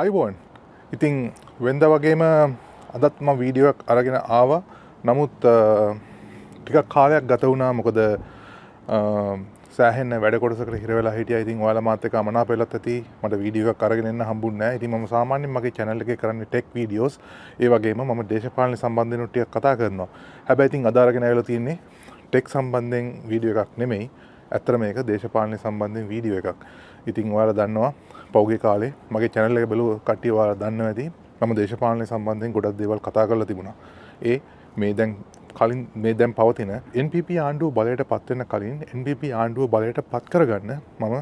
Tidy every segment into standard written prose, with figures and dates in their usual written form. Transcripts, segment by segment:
අයිබෝන් ඉතිං වෙන්ද වගේම අදත්ම වීඩියෝක් අරගෙන ආවා නමුත් ටිකක් කාලයක් ගත වුණා මොකද සෑහෙන්න වැඩ කොටසකට හිර වෙලා හිටියා. ඉතින් ඔයාලා මාත් එක්ක මනාප වෙලත් ඇති මට වීඩියෝ එකක් අරගෙන එන්න හම්බුන්නේ නැහැ. ඉතින් මම සාමාන්‍යයෙන් මගේ channel එකේ කරන්නේ ටෙක් වීඩියෝස්. ඒ වගේම මම දේශපාලන සම්බන්ධයෙන් ටිකක් කතා කරනවා. හැබැයි ඉතින් අද අරගෙන ආවලා තියෙන්නේ ටෙක් සම්බන්ධයෙන් වීඩියෝ එකක් නෙමෙයි. ඇත්තට මේක දේශපාලන සම්බන්ධයෙන් වීඩියෝ එකක්. ඉතින් ඔයාලා දන්නවා පෞගේ කාලේ මගේ channel එක බලුව කට්ටිය ඔයාලා දන්නවා ඇති මම දේශපාලන සම්බන්ධයෙන් ගොඩක් දේවල් කතා කරලා තිබුණා. මේ දැන් පවතින NPP ආණ්ඩුව බලයට පත් වෙන කලින් NPP ආණ්ඩුව බලයට පත් කරගන්න මම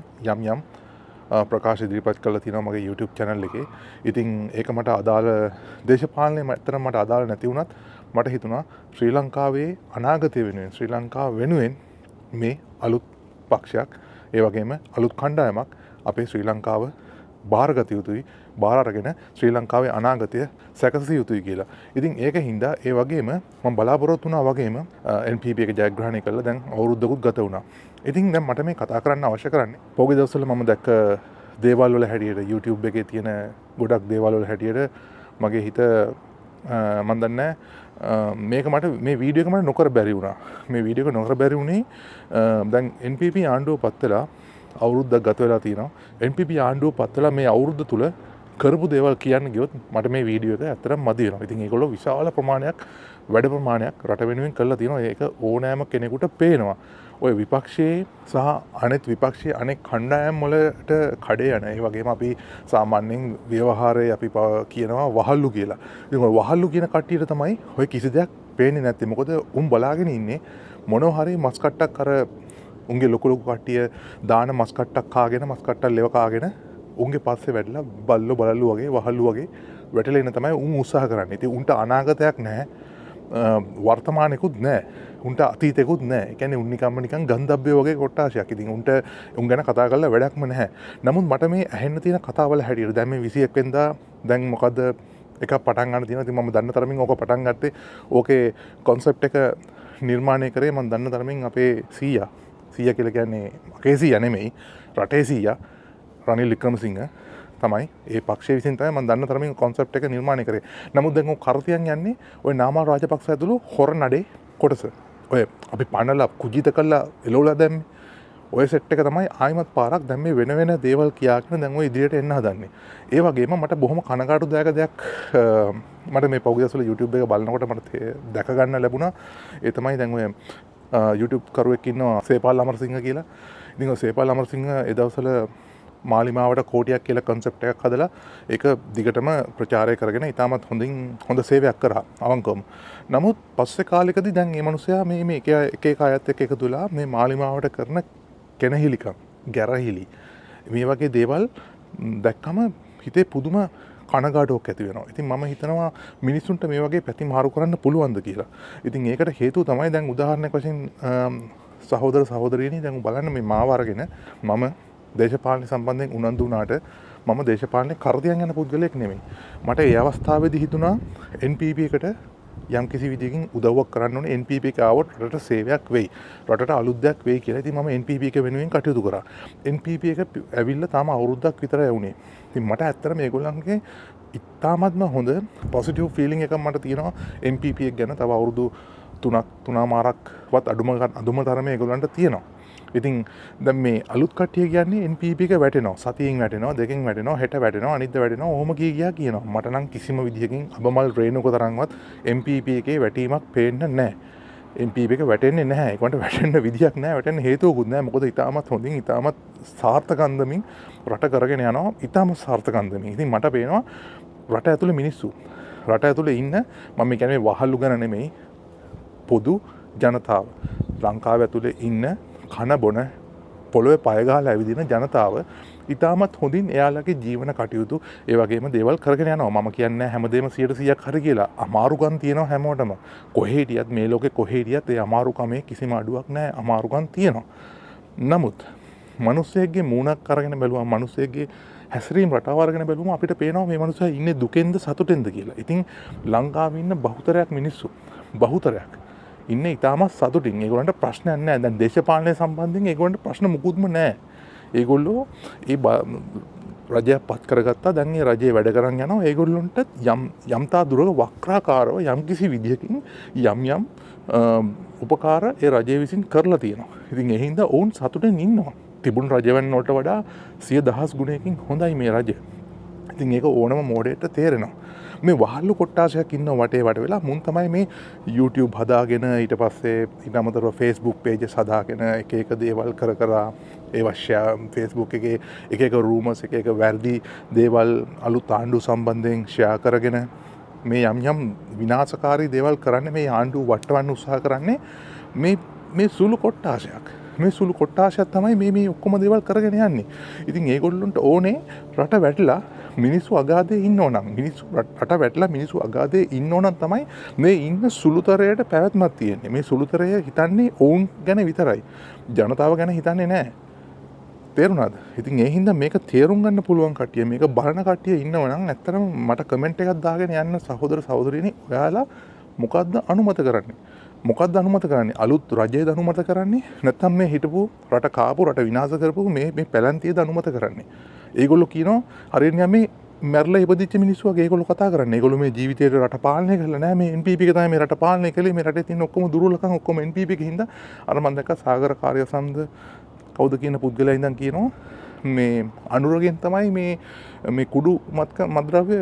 යම් ප්‍රකාශ ඉදිරිපත් කරලා තියෙනවා මගේ YouTube channel එකේ. ඉතින් ඒක මට අදාළ දේශපාලනයේ ඇත්තටම මට අදාළ නැති වුණත් මට හිතුණා ශ්‍රී ලංකාවේ අනාගතය වෙනුවෙන් ශ්‍රී ලංකාව වෙනුවෙන් මේ අලුත් පක්ෂයක් ඒ වගේම අලුත් කණ්ඩායමක් අපේ ශ්‍රී ලංකාව බාරගත යුතුයි, බාර අරගෙන ශ්‍රී ලංකාවේ අනාගතය සැකසිය යුතුයි කියලා. ඉතින් ඒක හින්දා ඒ වගේම මම බලාපොරොත්තු වුණා වගේම NPP එක ජයග්‍රහණය කළා. දැන් අවුරුද්දකුත් ගත වුණා. ඉතින් දැන් මට මේ කතා කරන්න අවශ්‍ය කරන්නේ පොගේ දවස්වල මම දැක්ක දේවල් වල හැටියට YouTube එකේ තියෙන ගොඩක් දේවල් වල හැටියට මගේ හිත මම දන්නේ මේක මට මේ වීඩියෝ එක මට නොකර බැරි වුණා. මේ වීඩියෝ එක නොකර බැරි වුණේ දැන් NPP ආණ්ඩුව පත් වෙලා අවුරුද්දක් ගත වෙලා තියෙනවා. NPP ආණ්ඩුව පත් වෙලා මේ අවුරුද්ද තුල කරපු දේවල් කියන්න ගියොත් මට මේ වීඩියෝ එක ඇත්තටම මදි වෙනවා. ඉතින් ඒගොල්ලෝ විශාල ප්‍රමාණයක් වැඩ ප්‍රමාණයක් රට වෙනුවෙන් කරලා තියෙනවා. ඒක ඕනෑම කෙනෙකුට පේනවා. ඔය විපක්ෂයේ සහ අනෙක් විපක්ෂයේ අනෙක් කණ්ඩායම් වලට කඩේ යන ඒ වගේම අපි සාමාන්‍යයෙන් ව්‍යවහාරයේ අපි කියනවා වහල්ලු කියලා. ඉතින් ඔය වහල්ලු කියන කට්ටියට තමයි ඔය කිසි දෙයක් පේන්නේ නැත්තේ. මොකද උන් බලාගෙන ඉන්නේ මොනවා හරි මස් කට්ටක් අර උන්ගේ ලොකු කට්ටිය දාන මස් කට්ටක් කාගෙන මස් කට්ටක් ලෙව කාගෙන උන්ගේ පස්සේ වැටලා බල්ලෝ බලල්ලු වගේ වහල්ලු වගේ වැටලා ඉන්න තමයි උන් උත්සාහ කරන්නේ. ඉතින් උන්ට අනාගතයක් නැහැ. වර්තමානෙකුත් නැහැ. උන්ට අතීතෙකුත් නැහැ. ඒ කියන්නේ උන් නිකන් ගන්ධබ්බේ වගේ කොට්ටාශයක්. ඉතින් උන් ගැන කතා කරලා වැඩක්ම නැහැ. නමුත් මට මේ ඇහෙන්න තියෙන කතාවල හැටියට දැන් මේ 21 වෙනිදා දැන් මොකද එකක් පටන් ගන්න තියෙනවා. ඉතින් මම දන්න තරමින් ඕක පටන් ගත්තේ ඕකේ concept එක නිර්මාණය කරේ මම දන්න තරමින් අපේ සීයා කියලා කියන්නේ මගේ සීයා නෙමෙයි රටේ සීයා රනිල් වික්‍රමසිංහ තමයි ඒ පක්ෂයේ විසින් තමයි මම දන්න තරමින් concept එක නිර්මාණය කරේ. නමුත් දැන් කරතියන් යන්නේ ওই නාමල් රාජපක්ෂ ඇතුළු හොර නඩේ කොටස. ඔය අපි පනලා කුජිත කළා එළවලා දැම්මේ. ඔය සෙට් එක තමයි ආයිමත් පාරක් දැන් මේ වෙන දේවල් කියාගෙන දැන් ඔය ඉදිරියට එන්න හදන්නේ. ඒ වගේම මට බොහොම කනගාටුදායක දෙයක් මට මේ පෞද්ගලික YouTube එක බලනකොට මට දැක ගන්න ලැබුණා. ඒ තමයි දැන් ඔය YouTube කරුවෙක් ඉන්නවා සේපාල් අමරසිංහ කියලා. ඉතින් ඔය සේපාල් අමරසිංහ ඒ දවස්වල මාලිමාවට කෝටියක් කියලා කන්සෙප්ට් එකක් හදලා ඒක දිගටම ප්‍රචාරය කරගෙන ඉතාමත් හොඳ සේවයක් කරා අවංකවම. නමුත් පස්සේ කාලෙකදී දැන් මේ මිනිස්සයා මේ එක අයත් එක්ක එකතු වෙලා මේ මාලිමාවට කරන කෙනහිලිකම්, ගැරහිලි මේ වගේ දේවල් දැක්කම හිතේ පුදුම කනගාටුවක් ඇති වෙනවා. ඉතින් මම හිතනවා මිනිස්සුන්ට මේ වගේ පැති මාරු කරන්න පුළුවන්ද කියලා. ඉතින් ඒකට හේතුව තමයි දැන් උදාහරණයක් වශයෙන් සහෝදර සහෝදරියනි දැන් බලන්න මේ මාව අරගෙන මම දේශපාලන සම්බන්ධයෙන් උනන්දු වුණාට මම දේශපාලනේ කරදියන් යන පුද්ගලයෙක් නෙමෙයි. මට ඒ අවස්ථාවේදී හිතුණා NPP එකට යම් කිසි විදිහකින් උදව්වක් කරන්න ඕනේ. NPP එක ආවොත් රටට සේවයක් වෙයි. රටට අලුත් දෙයක් වෙයි කියලා. ඉතින් මම NPP එක වෙනුවෙන් කටයුතු කරා. NPP එක ඇවිල්ලා තාම අවුරුද්දක් විතරයි වුණේ. ඉතින් මට ඇත්තට මේගොල්ලන්ගේ ඉතාමත්ම හොඳ පොසිටිව් ෆීලිං එකක් මට තියෙනවා NPP එක ගැන. තව අවුරුදු 3මාරක්වත් අඩුම තරමේ ඒගොල්ලන්ට තියෙනවා. ඉතින් දැන් මේ අලුත් කට්ටිය කියන්නේ NPP එක වැටෙනවා. සතියෙන් වැටෙනවා, දෙකෙන් වැටෙනවා, හෙට වැටෙනවා, අනිද්දා වැටෙනවා. ඔහොම කියනවා. මට නම් කිසිම විදිහකින් අබමල් රේණුක තරම්වත් NPP එකේ වැටීමක් පේන්නේ නැහැ. NPP එක වැටෙන්නේ නැහැ. ඒකට වැටෙන්න විදිහක් නැහැ. වැටෙන්න හේතුවකුත් නැහැ. මොකද ඊටමත් හොඳින් ඊටමත් සාර්ථක අන්දමින් රට කරගෙන යනවා. ඊටම සාර්ථක අන්දමින්. ඉතින් මට පේනවා රට ඇතුලේ මිනිස්සු. රට ඇතුලේ ඉන්න මම කියන්නේ වහල්ලු ගැන නෙමෙයි. පොදු ජනතාව. ලංකාව ඇතුලේ ඉන්න කන බොන පොළොවේ පය ගහලා ඇවිදින ජනතාව ඉතාමත් හොඳින් එයාලගේ ජීවන කටයුතු ඒ වගේම දේවල් කරගෙන යනවා. මම කියන්නේ හැමදේම 100%ක් හරි කියලා. අමාරුකම් තියෙනවා හැමෝටම. කොහේ හිටියත් මේ ලෝකේ කොහේ හිටියත් ඒ අමාරුකමේ කිසිම අඩුවක් නැහැ. අමාරුකම් තියෙනවා. නමුත් මිනිස්සෙක්ගේ මූණක් අරගෙන බැලුවම මිනිස්සෙක්ගේ හැසිරීම රටාව අරගෙන බැලුවම අපිට පේනවා මේ මිනිස්සයා ඉන්නේ දුකෙන්ද සතුටෙන්ද කියලා. ඉතින් ලංකාවේ ඉන්න බහුතරයක් මිනිස්සු බහුතරයක් ඉන්නේ ඉතාමත් සතුටින්. ඒගොල්ලන්ට ප්‍රශ්නයක් නැහැ. දැන් දේශපාලනය සම්බන්ධයෙන් ඒගොල්ලන්ට ප්‍රශ්න මුකුත්ම නැහැ. ඒගොල්ලෝ රජයක් පත් කරගත්තා. දැන් මේ රජයේ වැඩ කරන් යනවා. ඒගොල්ලොන්ට යම්තා දුරක වක්‍රාකාරව යම්කිසි විදිහකින් යම් උපකාර ඒ රජය විසින් කරලා තියෙනවා. ඉතින් ඒ හින්දා ඔවුන් සතුටෙන් ඉන්නවා. තිබුණු රජවැන්න වලට වඩා 100,000 ගුණයකින් හොඳයි මේ රජය. ඉතින් ඒක ඕනම මෝඩයට තේරෙනවා. මේ වහල්ලු කොට්ටාසයක් ඉන්නවා වටේ වට වෙලා. මුන් තමයි මේ YouTube හදාගෙන ඊට පස්සේ ඊට අමතරව Facebook pages හදාගෙන එක දේවල් කර ඒවශ්‍ය Facebook එකේ එක රූමර්ස් එක වැරදි දේවල් අලුත් ආණ්ඩුව සම්බන්ධයෙන් ෂෙයා කරගෙන මේ යම් විනාශකාරී දේවල් කරන්නේ මේ ආණ්ඩුව වටවන්න උත්සාහ කරන්නේ මේ සුළු කොට්ටාසයක්. මේ සුළු කොට්ටාසයක් තමයි මේ ඔක්කොම දේවල් කරගෙන යන්නේ. ඉතින් ඒගොල්ලොන්ට ඕනේ රට වැටිලා මිනිස්සු අගාධයේ ඉන්න ඕනම් රට වැටලා මිනිස්සු අගාධයේ ඉන්න ඕනම් තමයි මේ ඉන්න සුළුතරයට පැවැත්මක් තියෙන්නේ. මේ සුළුතරය හිතන්නේ ඔවුන් ගැන විතරයි. ජනතාව ගැන හිතන්නේ නැහැ. තේරුණාද? ඉතින් ඒ හින්දා මේක තේරුම් ගන්න පුළුවන් කට්ටිය, මේක බලන කට්ටිය ඉන්නව නම් ඇත්තටම මට කමෙන්ට් එකක් දාගෙන යන්න සහෝදර සහෝදරියනි, ඔයාලා මොකද්ද අනුමත කරන්නේ? මොකක්ද අනුමත කරන්නේ? අලුත් රජයද අනුමත කරන්නේ? නැත්නම් මේ හිටපු රට කාපු රට විනාශ කරපු මේ පැලැන්තියද අනුමත කරන්නේ? ඒගොල්ලෝ කියනවා හරියට මේ මැරලා ඉපදිච්ච මිනිස්සු වගේ ඒගොල්ලෝ කතා කරන්නේ. ඒගොල්ලෝ මේ ජීවිතේට රට පාලනය කරලා නැහැ. මේ NPP එක තමයි මේ රට පාලනය කළේ. මේ රටේ තියෙන ඔක්කොම දුර්වලකම් ඔක්කොම NPP එකේ හින්දා. අර මම දැක්ක සාගර කාර්යසම්ද කවුද කියන පුද්ගලයා ඉඳන් කියනවා මේ අනුරගෙන් තමයි මේ කුඩු මත්ද්‍රව්‍ය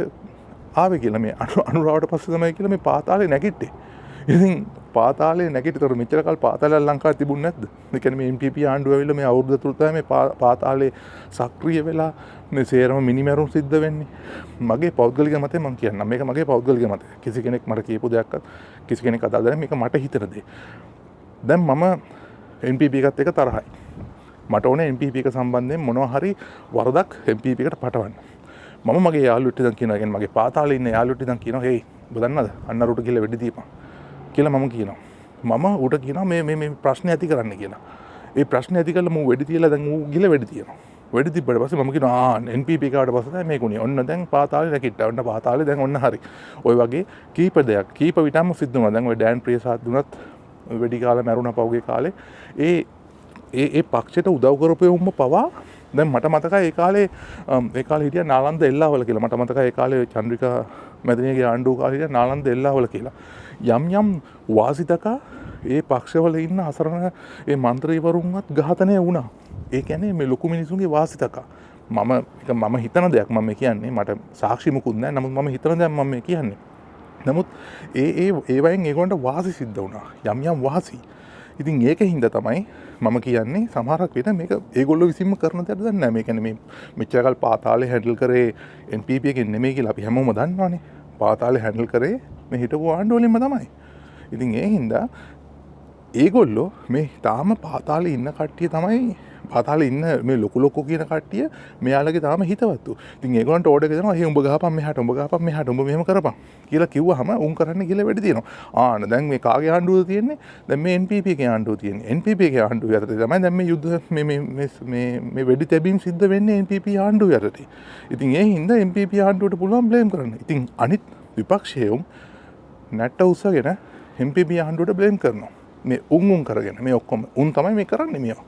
ආවේ කියලා. මේ අනුරාවට පස්සේ තමයි කියලා මේ පාතාලේ නැගිට්ටේ. ඉතින් පාතාලේ නැගිටතර මෙච්චර කල් පාතාලයක් ලංකාවේ තිබුණ නැද්ද? ඒ කියන්නේ මේ MPP ආණ්ඩුව ඇවිල්ලා මේ අවුරුදු තුනක් තමයි මේ පාතාලේ සක්‍රිය වෙලා මේ සේරම මිනිමැරුම් සිද්ධ වෙන්නේ. මගේ පෞද්ගලික මතය මම කියන්නම්. මේක මගේ පෞද්ගලික මතය. කිසි කෙනෙක් මට කියපු දෙයක්වත් කිසි කෙනෙක් අදාළ නැහැ. මේක මට හිතෙන දේ. දැන් මම MPP එකත් එක්ක තරහයි. මට ඕනේ MPP එක සම්බන්ධයෙන් මොනවා හරි වරදක් MPP එකට පටවන්න. මම මගේ යාළුවෙක්ට ඉඳන් කියනවා, කියන්නේ මගේ පාතාලේ ඉන්න යාළුවෙක්ට ඉඳන් කියනවා, "හේයි, ඔබ දන්නවද? අන්නරුට ගිහලා වෙඩි දීපන්." කියලා මම කියනවා. මම ඌට කියනවා මේ ප්‍රශ්න ඇති කරන්න කියලා. ඒ ප්‍රශ්න ඇති කරලා මම වෙඩි තියලා දැන් ඌ ගිහලා වෙඩි තියනවා. වෙඩි තිබ්බට පස්සේ මම කියනවා NPP එකට පස්සේ තමයි මේකුනේ. ඔන්න දැන් පාතාලේ නැකිට්ටා. ඔන්න පාතාලේ දැන් ඔන්න හරි. ওই වගේ කීප විටම සිද්ධ වුණා. දැන් ওই ඩෑන් ප්‍රියසාද් දුනත් වෙඩි කාලා මැරුණා පහුගිය කාලේ. ඒ පක්ෂයට උදව් කරපෙවුම්ම පවා දැන් මට මතකයි ඒ කාලේ හිටියා නාලන්ද එල්ලාවල කියලා. මට මතකයි ඒ කාලේ චන්ද්‍රිකා මැදිනියගේ ආණ්ඩුව කාලේ හිටියා නාලන්ද එල්ලාවල කියලා. යම් වාසිතකා ඒ පක්ෂවල ඉන්න අසරණ ඒ මන්ත්‍රීවරුන්වත් ඝාතනය වුණා. ඒ කියන්නේ මේ ලොකු මිනිසුන්ගේ වාසිතකා. මම හිතන දෙයක් මම කියන්නේ, මට සාක්ෂි මුකුත් නැහැ. නමුත් මම හිතන දෙයක් මම කියන්නේ. නමුත් ඒ වයින් ඒගොල්ලන්ට වාසි සිද්ධ වුණා. යම් වාසි. ඉතින් ඒක හින්දා තමයි මම කියන්නේ සමහරක් විට මේක ඒගොල්ලෝ විසින්ම කරන දෙයක් දන්නේ නැහැ. මේ කියන්නේ මේ මෙච්චර කල් පාතාලේ හැන්ඩල් කරේ NPP එකෙන් නෙමෙයි කියලා අපි හැමෝම දන්නවනේ. පාතාලේ හැන්ඩල් කරේ මේ හිටපු ආණ්ඩුව වලින්ම තමයි. ඉතින් ඒ හින්දා ඒගොල්ලෝ මේ තාම පාතාලේ ඉන්න කට්ටිය තමයි, පාතාලේ ඉන්න මේ ලොකු කියන කට්ටිය මෙයාලගේ තාම හිතවත්තු. ඉතින් ඒගොල්ලන්ට ඕඩර් එක දෙනවා, "හේ උඹ ගහපන් මෙහාට, උඹ ගහපන් මෙහාට, උඹ මෙහෙම කරපන්" කියලා කිව්වහම උන් කරන්නේ කියලා වෙඩි තියෙනවා. දැන් මේ කාගේ ආණ්ඩුවද තියෙන්නේ? දැන් මේ NPP එකේ ආණ්ඩුව තියෙන්නේ. NPP එකේ ආණ්ඩුව යටතේ තමයි දැන් මේ යුද්ධ මේ වෙඩි තැබීම් සිද්ධ වෙන්නේ NPP ආණ්ඩුව යටතේ. ඉතින් ඒ හින්දා NPP ආණ්ඩුවට පුළුවන් බ්ලේම් කරන්න. ඉතින් අනිත් විපක්ෂයෝම් නැට්ට උස්සගෙන MPP ආණ්ඩුවට බ්ලේම් කරනවා. මේ උන් කරගෙන මේ ඔක්කොම උන් තමයි මේ කරන්නේ මේවා.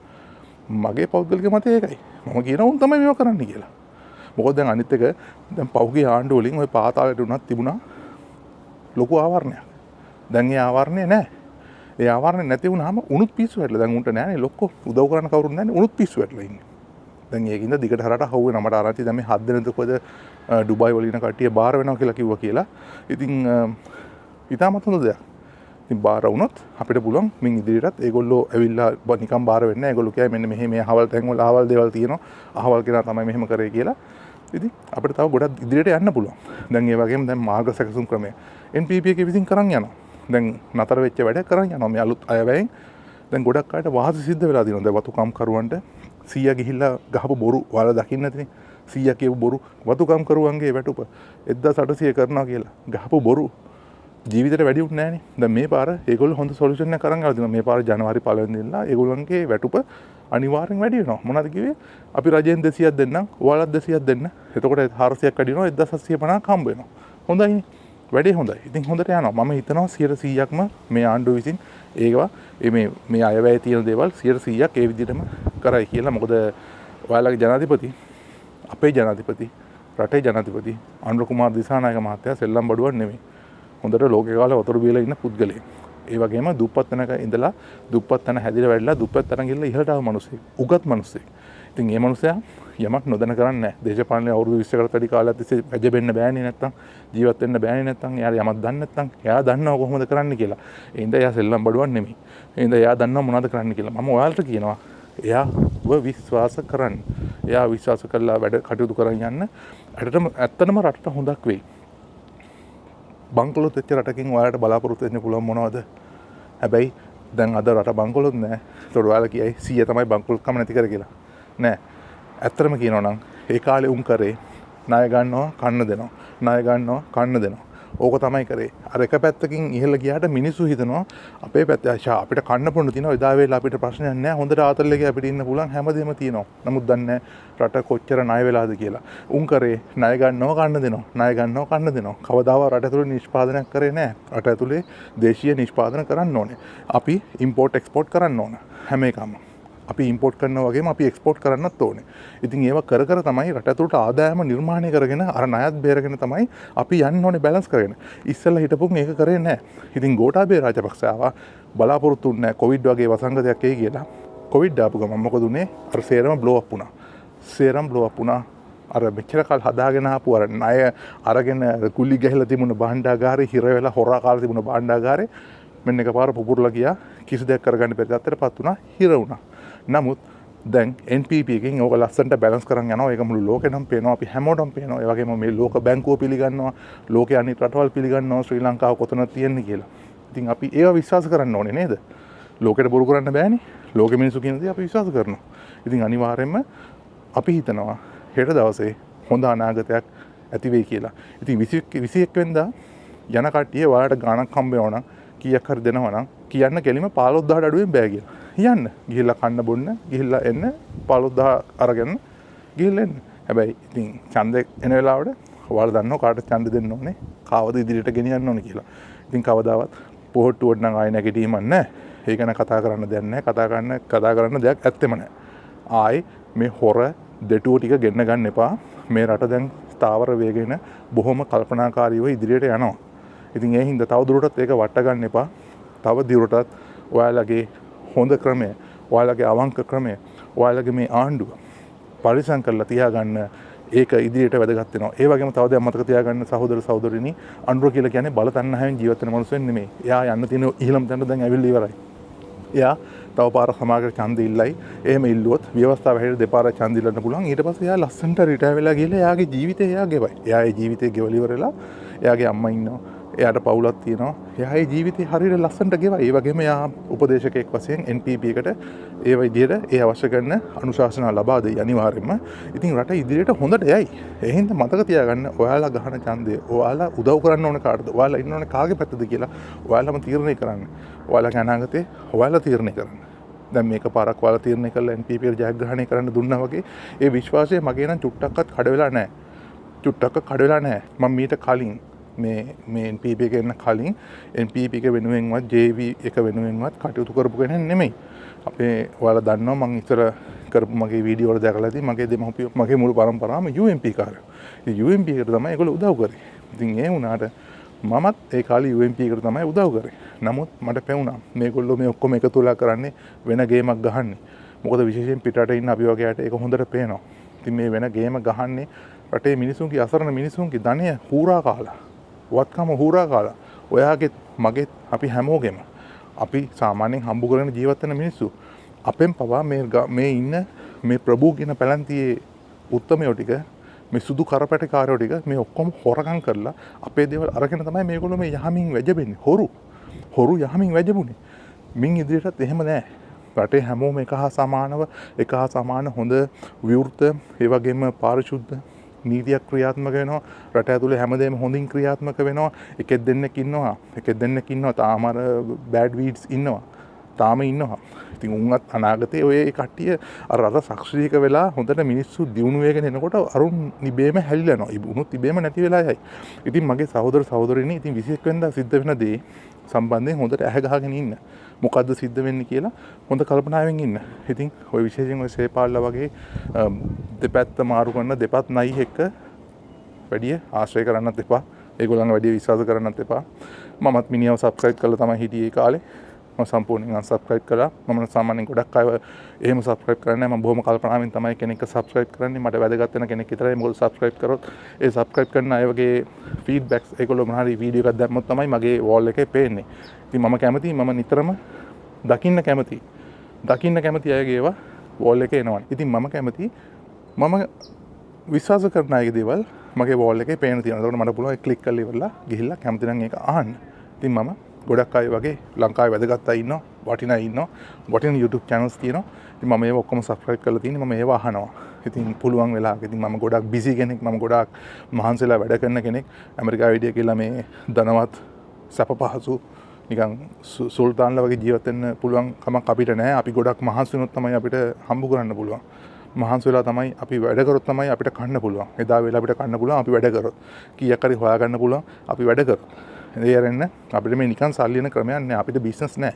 මගේ පෞද්ගලික මතය ඒකයි. මම කියනවා උන් තමයි මේවා කරන්නේ කියලා. මොකද දැන් අනිත් එක දැන් පහුගිය ආණ්ඩුව වලින් ওই පාතාලයට උනත් තිබුණා ලොකු ආවරණයක්. දැන් ඒ ආවරණය නැහැ. ඒ ආවරණය නැති වුණාම උණුත් පිස්සු වැටලා. දැන් උන්ට නෑනේ ලොක්කෝ උදව් කරන්න කවුරුත් නෑනේ. උණුත් පිස්සු වැටලා ඉන්නේ. දැන් ඒකින්ද දිගට හරට හවු වෙනවා. මට ආරංචි දැන් මේ 7 දිනද කොහෙද ඩුබායි වල ඉන්න කට්ටිය බාර වෙනවා කියලා කිව්වා කියලා. ඉතින් ඉතාමත් හොඳ දෙයක්. ඉතින් බාර වුණොත් අපිට පුළුවන් මින් ඉදිරියටත් ඒගොල්ලෝ ඇවිල්ලා නිකන් බාර වෙන්නේ නැහැ. ඒගොල්ලෝ කියයි මෙන්න මෙහෙ මේ අහවල් තැන් වල අහවල් දේවල් තියෙනවා. අහවල් කෙනා තමයි මෙහෙම කරේ කියලා. ඉතින් අපිට තව ගොඩක් ඉදිරියට යන්න පුළුවන්. දැන් ඒ වගේම දැන් මාර්ග සැකසුම් ක්‍රමය NPP එකේ විසින් කරන් යනවා. දැන් නතර වෙච්ච වැඩ කරන් යනවා. මේ අලුත් අයවැයෙන් දැන් ගොඩක් අයට වාසි සිද්ධ වෙලා තියෙනවා. දැන් වතුකම් කරුවන්ට 100 ගිහිල්ලා ගහපු බොරු ඔයාලා දකින්න නැතිනේ. 100 කියපු බොරු වතුකම් කරුවන්ගේ වැටුප 1800 කරනවා කියලා ගහපු බොරු ජීවිතේට වැඩි උත් නැහනේ. දැන් මේ පාර ඒගොල්ලෝ හොඳ සොලියුෂන් එකක් අරන් ආවා දෙනවා. මේ පාර ජනවාරි 1 වෙනිදා ඒගොල්ලන්ගේ වැටුප අනිවාර්යෙන් වැඩි වෙනවා. මොනවද කිව්වේ? අපි රජෙන් 200ක් දෙන්නම්, ඔයාලත් 200ක් දෙන්න. එතකොට 400ක් වැඩි වෙනවා, 1750ක් හම්බ වෙනවා. හොඳයිනේ. වැඩේ හොඳයි. ඉතින් හොඳට යනවා. මම හිතනවා 100%ක්ම මේ ආණ්ඩුව විසින් ඒකවා මේ අයවැය තියෙන දේවල් 100%ක් ඒ විදිහටම කරයි කියලා. මොකද ඔයාලගේ ජනාධිපති අපේ ජනාධිපති රටේ ජනාධිපති අනුර කුමාර දිසානායක මහත්තයා සෙල්ලම් බඩුවක් නෙමෙයි. හොඳට ලෝකේ කාලේ වතුර බීලා ඉන්න පුද්ගලයෙක්. ඒ වගේම දුප්පත් තැනක ඉඳලා දුප්පත් තැන හැදිලා වැඩිලා දුප්පත් තැන ගිහලා ඉහළට ආව මිනිස්සෙක්. උගත් මිනිස්සෙක්. ඉතින් මේ මිනිසයා යමක් නොදැන කරන්නේ නැහැ. දේශපාලනේ අවුරුදු 20කට වැඩි කාලයක් තිස්සේ වැජබෙන්න බෑනේ නැත්තම් ජීවත් වෙන්න බෑනේ නැත්තම් එයා යමක් දන්නේ නැත්තම් එයා දන්නවා කොහොමද කරන්න කියලා. ඒ හින්දා එයා සෙල්ලම් බඩුවක් නෙමෙයි. ඒ හින්දා එයා දන්නවා මොනවද කරන්න කියලා. මම ඔයාලට කියනවා එයාව විශ්වාස කරන්න. එයා විශ්වාස කරලා වැඩ කටයුතු කරන් යන්න. ඇත්තටම රටට හොඳක් වෙයි. බංකොලොත් වෙච්ච රටකින් ඔයාලට බලාපොරොත්තු වෙන්න පුළුවන් මොනවද? හැබැයි දැන් අද රට බංකොලොත් නැහැ. ඒතකොට ඔයාලා කියයි 100 තමයි බංකොලොත්කම නැති කර කියලා. නෑ. ඇත්තටම කියනවා නම් ඒ කාලේ උන් කරේ ණය ගන්නවා කන්න දෙනවා. ණය ගන්නවා කන්න දෙනවා. ඕක තමයි කරේ. අර එක පැත්තකින් ඉහළ ගියාට මිනිස්සු හිතනවා අපේ පැත්තේ අපිට කන්න පොන්න තියෙනවා. එදා වේලා අපිට ප්‍රශ්නයක් නැහැ. හොඳට ආතල් එකේ අපිට ඉන්න පුළුවන් හැමදේම තියෙනවා. නමුත් දන්නේ රට කොච්චර ණය වෙලාද කියලා. උන් කරේ ණය ගන්නවා කන්න දෙනවා. ණය ගන්නවා කන්න දෙනවා. කවදාවත් රට ඇතුලේ නිෂ්පාදනයක් කරේ නැහැ. රට ඇතුලේ දේශීය නිෂ්පාදන කරන්න ඕනේ. අපි ඉම්පෝර්ට් එක්ස්පෝර්ට් කරන්න ඕන. හැම එකම. අපි ඉම්පෝර්ට් කරනවා වගේම අපි එක්ස්පෝර්ට් කරන්නත් ඕනේ. ඉතින් ඒව කර තමයි රට ඇතුළට ආදායම නිර්මාණය කරගෙන අර ණයත් බේරගෙන තමයි අපි යන්න ඕනේ බැලන්ස් කරගෙන. ඉස්සෙල්ලා හිටපුන් ඒක කරේ නැහැ. ඉතින් ගෝඨාභය රාජපක්ෂ ආවා බලාපොරොත්තු වෙන්නේ නැහැ කොවිඩ් වගේ වසංගතයක් එයි කියලා. කොවිඩ් ආපු ගමන් මොකද උනේ? අර සේරම බ්ලෝ අප් වුණා. සේරම බ්ලෝ අප් වුණා. අර මෙච්චර කල් හදාගෙන ආපු අර ණය අරගෙන කුලි ගහලා තිබුණ භාණ්ඩාගාරේ හිර වෙලා හොරා කාලා තිබුණ භාණ්ඩාගාරේ මෙන්න එකපාර පුපුරලා ගියා. කිසි දෙයක් කරගන්න බැරි තත්ත්වයටපත් වුණා. හිර වුණා. නමුත් දැන් NPP එකෙන් ඕක ලස්සනට බැලන්ස් කරන් යනවා. ඒක මුළු ලෝකෙටම පේනවා. අපි හැමෝටම පේනවා. ඒ වගේම මේ ලෝක බැංකුව පිළිගන්නවා. ලෝකයේ අනිත් රටවල් පිළිගන්නවා ශ්‍රී ලංකාව කොතනද තියෙන්නේ කියලා. ඉතින් අපි ඒව විශ්වාස කරන්න ඕනේ නේද? ලෝකෙට බොරු කරන්න බෑනේ. ලෝකෙ මිනිස්සු කියන දේ අපි විශ්වාස කරනවා. ඉතින් අනිවාර්යයෙන්ම අපි හිතනවා හෙට දවසේ හොඳ අනාගතයක් ඇති වෙයි කියලා. ඉතින් 21 වෙනිදා යන කට්ටිය ඔයාලට ගාණක් හම්බ වෙනවා නම් කීයක් හරි දෙනවා නම් කියන්න කෙලිම 15000 අඩුවෙන් බෑ කියලා. යන්න ගිහිල්ලා කන්න බොන්න ගිහිල්ලා එන්න 15000 අරගෙන ගිහිල්ලා එන්න. හැබැයි ඉතින් ඡන්දේ එන වෙලාවට ඔයාලා දන්නවා කාටද ඡන්ද දෙන්න ඕනේ කාවද ඉදිරියට ගෙනියන්න ඕනේ කියලා. ඉතින් කවදාවත් පොහොට්ටුවට නම් ආයෙ නැගිටීමක් නැහැ. ඒක ගැන කතා කරන්න දෙයක් නැහැ. කතා කරන්න දෙයක් ඇත්තෙම නැහැ. ආයෙ මේ හොර දෙටුව ටික ගෙන්න ගන්න එපා. මේ රට දැන් ස්ථාවර වේගෙන බොහොම කල්පනාකාරීව ඉදිරියට යනවා. ඉතින් ඒ හින්දා තව දුරටත් ඒක වට ගන්න එපා. තව දියුරටත් ඔයාලගේ හොඳ ක්‍රමය, ඔයාලගේ අවංක ක්‍රමය, ඔයාලගේ මේ ආණ්ඩුව පරිසම් කරලා තියාගන්න ඒක ඉදිරියට වැදගත් වෙනවා. ඒ වගේම තව දෙයක් මතක තියාගන්න සහෝදර සහෝදරිනි අනුර කියලා කියන්නේ බල තණ්හාවෙන් ජීවත් වෙන මිනිස්සු නෙමෙයි. එයා යන්න තියෙන ඉහළම තැනට දැන් ඇවිල්ලා ඉවරයි. එයා තව පාරක් සමාගයට ඡන්ද ඉල්ලයි. එහෙම ඉල්ලුවොත් ව්‍යවස්ථාව හැටියට දෙපාරක් ඡන්ද ඉල්ලන්න පුළුවන්. ඊට පස්සේ එයා ලස්සනට රිටයර් වෙලා ගිහලා එයාගේ ජීවිතේ එයා ගෙවයි. එයා ඒ ජීවිතේ ගෙවල ඉවරලා එයාගේ අම්මා ඉන්නවා. එයාට පවුලක් තියෙනවා. එයා ඒ ජීවිතේ හරියට ලස්සනට ගෙවයි. ඒ වගේම එයා උපදේශකයෙක් වශයෙන් NPP එකට ඒ විදිහට ඒ අවශ්‍ය කරන අනුශාසනා ලබා දෙයි අනිවාර්යයෙන්ම. ඉතින් රට ඉදිරියට හොඳට යයි. ඒ හින්දා මතක තියාගන්න ඔයාලා ගහන ඡන්දය ඔයාලා උදව් කරන්න ඕන කාටද? ඔයාලා ඉන්න ඕනේ කාගේ පැත්තද කියලා ඔයාලම තීරණය කරන්න. ඔයාලගේ අනාගතේ ඔයාලා තීරණය කරන්න. දැන් මේක පාරක් ඔයාලා තීරණය කරලා NPP එකට ජයග්‍රහණය කරන්න දුන්නා වගේ ඒ විශ්වාසය මගේ නම් චුට්ටක්වත් කඩ වෙලා නැහැ. චුට්ටක්වත් කඩ වෙලා නැහැ. මම මීට කලින් මේ NPP එක එන්න කලින් NPP එක වෙනුවෙන්වත් JV එක වෙනුවෙන්වත් කටයුතු කරපු කෙනෙක් නෙමෙයි. අපේ ඔයාලා දන්නවා මම ඉතර කරපු මගේ වීඩියෝ වල දැකලා ඉතින් මගේ දෙමව්පියෝ මගේ මුළු පරම්පරාවම UMP කාරයෝ. ඉතින් UMP එකට තමයි ඒගොල්ලෝ උදව් කරේ. ඉතින් ඒ වුණාට මමත් ඒ කාලේ UMP එකට තමයි උදව් කරේ. නමුත් මට පෙවුණා මේගොල්ලෝ මේ ඔක්කොම එකතු වෙලා කරන්නේ වෙන ගේමක් ගහන්නේ. මොකද විශේෂයෙන් පිටරට ඉන්න අපි වගේ අයට ඒක හොඳට පේනවා. ඉතින් මේ වෙන ගේම ගහන්නේ රටේ මිනිසුන්ගේ අසරණ මිනිසුන්ගේ ධනය හූරා කාලා. වත්කම හූරා කාලා. ඔයාගේ මගේ අපි හැමෝගෙම අපි සාමාන්‍යයෙන් හම්බු කරගෙන ජීවත් වෙන මිනිස්සු අපෙන් පවා මේ ඉන්න මේ ප්‍රභූ කියන පැලන්තියේ උත්තමයෝ ටික මේ සුදු කරපැටි කාරයෝ ටික මේ ඔක්කොම හොරකම් කරලා අපේ දේවල් අරගෙන තමයි මේගොල්ලෝ මේ යහමින් වැජබෙන්නේ. හොරු යහමින් වැජබුනේ. මින් ඉදිරියටත් එහෙම නෑ. රටේ හැමෝම එක හා සමානව එක හා සමාන හොඳ විවෘත ඒ වගේම පාරිශුද්ධ නීතියක් ක්‍රියාත්මක වෙනවා. රට ඇතුලේ හැමදේම හොඳින් ක්‍රියාත්මක වෙනවා. එකෙක් දෙන්නෙක් ඉන්නවා තාම අර බෑඩ් වීඩ්ස් ඉන්නවා. තාම ඉන්නවා. ඉතින් උන්වත් අනාගතයේ ඔය කට්ටිය අර සක්‍රීයක වෙලා හොඳට මිනිස්සු දියුණු වෙගෙන එනකොට අරුන් නිබේම හැලිලා යනවා. උනුත් ඉබේම නැති වෙලා යයි. ඉතින් මගේ සහෝදර සහෝදරියනි ඉතින් 21 වෙනිදා සිද්ධ වෙන දේ සම්බන්ධයෙන් හොඳට ඇහැ ගහගෙන ඉන්න. මොකද්ද සිද්ධ වෙන්නේ කියලා හොඳ කල්පනාවෙන් ඉන්න. ඉතින් ඔය විශේෂයෙන් ඔය සේපාල්ලා වගේ දෙපැත්ත මාරු කරන දෙපත් නයි එක්ක වැඩි ආශ්‍රය කරන්නත් එපා. ඒගොල්ලන්ව වැඩි විශ්වාස කරන්නත් එපා. මමත් මිනිහව සබ්ස්ක්‍රයිබ් කරලා තමයි හිටියේ ඒ කාලේ. මම සම්පූර්ණයෙන් අන්සබ්ස්ක්‍රයිබ් කළා. මම සාමාන්‍යයෙන් ගොඩක් අය එහෙම සබ්ස්ක්‍රයිබ් කරන්නේ නැහැ. මම බොහොම කල්පනාවෙන් තමයි කෙනෙක්ව සබ්ස්ක්‍රයිබ් කරන්නේ. මට වැදගත් වෙන කෙනෙක් විතරයි මොකද සබ්ස්ක්‍රයිබ් කරොත් ඒ සබ්ස්ක්‍රයිබ් කරන අය වගේ ෆීඩ්බැක්ස් ඒගොල්ලෝ මොනවාරි වීඩියෝ එකක් දැම්මොත් තමයි මගේ වෝල් එකේ පේන්නේ. ඉතින් මම කැමතියි මම නිතරම දකින්න කැමති අයගේ ඒවා වෝල් එකේ එනවා. ඉතින් මම කැමතියි මම විශ්වාස කරන අයගේ දේවල් මගේ වෝල් එකේ පේන තියෙනවා. ඒකට මට පුළුවන් ක්ලික් කරලා ඉවරලා ගිහිල්ලා කැමති නම් ඒක අහන්න. ඉතින් මම ගොඩක් අය වගේ ලංකාවේ වැදගත් අය ඉන්නවා, වටිනා ඉන්නවා, වටින YouTube channels තියෙනවා. ඉතින් මම ඒව ඔක්කොම subscribe කරලා තියෙන්නේ. මම ඒව අහනවා. ඉතින් පුළුවන් වෙලාවක ඉතින් මම ගොඩක් busy කෙනෙක්, මම ගොඩක් මහන්සිලා වැඩ කරන කෙනෙක්. ඇමරිකාවේ හිටිය කියලා මේ ධනවත් සැප පහසු නිකන් සුල්තාන්ලා වගේ ජීවත් වෙන්න පුළුවන් කමක් අපිට නැහැ. අපි ගොඩක් මහන්සි වුණොත් තමයි අපිට හම්බ කරන්න පුළුවන්. මහන්සි වෙලා තමයි අපි වැඩ කරොත් තමයි අපිට කන්න පුළුවන්. එදා වෙලා අපිට කන්න පුළුවන් අපි වැඩ කරොත්. කීයක් හරි හොයා ගන්න පුළුවන් අපි වැඩ කරොත්. ඒ අරන්න අපිට මේ නිකන් සල්ලි වෙන ක්‍රමයක් නෑ. අපිට බිස්නස් නෑ.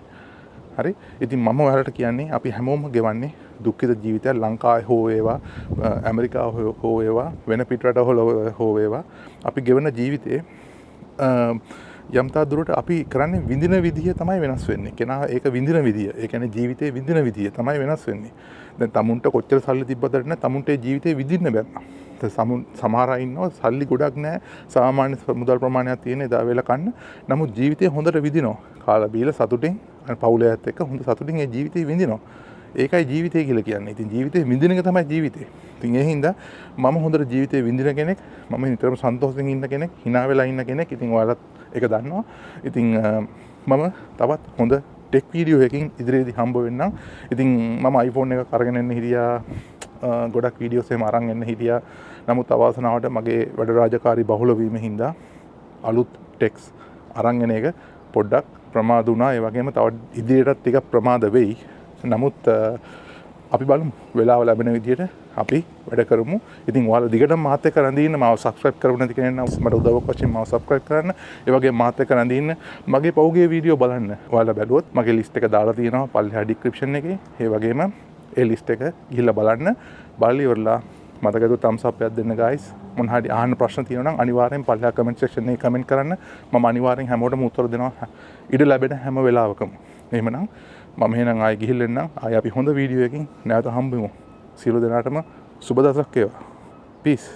හරි? ඉතින් මම ඔයාලට කියන්නේ අපි හැමෝම ගෙවන්නේ දුක්ඛිත ජීවිතයක්. ලංකාවේ හෝ වේවා, ඇමරිකාවේ හෝ වේවා, වෙන පිටරට හෝ වේවා අපි ගෙවන ජීවිතේ යම්තා දුරට අපි කරන්නේ විඳින විදිය තමයි වෙනස් වෙන්නේ. කෙනා ඒක විඳින විදිය. ඒ කියන්නේ ජීවිතේ විඳින විදිය තමයි වෙනස් වෙන්නේ. දැන් තමුන්ට කොච්චර සල්ලි තිබ්බද නැත්නම් තමුන්ට ජීවිතේ විඳින්න බෑ. සමහර අය ඉන්නවා සල්ලි ගොඩක් නැහැ. සාමාන්‍ය මුදල් ප්‍රමාණයක් තියෙන එදා වෙලා කන්න. නමුත් ජීවිතේ හොඳට විඳිනවා. කාලා බීලා සතුටින් පවුලයත් එක්ක හොඳ සතුටින් ඒ ජීවිතේ විඳිනවා. ඒකයි ජීවිතය කියලා කියන්නේ. ඉතින් ජීවිතේ විඳින එක තමයි ජීවිතේ. ඉතින් ඒ හින්දා මම හොඳට ජීවිතේ විඳින කෙනෙක්, මම නිතරම සන්තෝෂයෙන් ඉන්න කෙනෙක්, hina වෙලා ඉන්න කෙනෙක්. ඉතින් ඔයාලත් ඒක දන්නවා. ඉතින් මම තවත් හොඳ ටෙක් වීඩියෝ එකකින් ඉදිරියේදී හම්බ වෙන්නම්. ඉතින් මම iPhone එකක් අරගෙන එන්න හිටියා. ගොඩක් වීඩියෝස් එහෙම අරන් එන්න හිටියා. නමුත් අවාසනාවට මගේ වැඩ රාජකාරී බහුල වීම හින්දා අලුත් ටෙක්ස් අරන් එන එක පොඩ්ඩක් ප්‍රමාද වුණා. ඒ වගේම තව ඉදිරියටත් ටිකක් ප්‍රමාද වෙයි. නමුත් අපි බලමු වෙලාව ලැබෙන විදිහට අපි වැඩ කරමු. ඉතින් ඔයාලා දිගටම මාත් එක්ක රැඳී ඉන්න. මාව subscribe කරපු නැති කෙනෙක් නම් මට උදව්වක් වශයෙන් මාව subscribe කරන්න. ඒ වගේම මාත් එක්ක රැඳී ඉන්න. මගේ පෞගේ වීඩියෝ බලන්න. ඔයාලා බැලුවොත් මගේ list එක දාලා තියෙනවා පල්ලෙහා description එකේ. ඒ වගේම ඒ list එක ගිහිල්ලා බලන්න. බලලා ඉවරලා මතකද thumbs up එකක් දෙන්න guys. මොන හරි අහන්න ප්‍රශ්න තියෙනවා නම් අනිවාර්යෙන් පල්ලෙහා comment section එකේ comment කරන්න. මම අනිවාර්යෙන් හැමෝටම උත්තර දෙනවා. ඉඩ ලැබෙන හැම වෙලාවකම. එහෙමනම් මම එහෙනම් ආයෙ ගිහිල්ලා ආයෙ අපි හොඳ වීඩියෝ එකකින් නැවත හම්බෙමු. සියලු දෙනාටම සුබ දවසක් වේවා. Peace.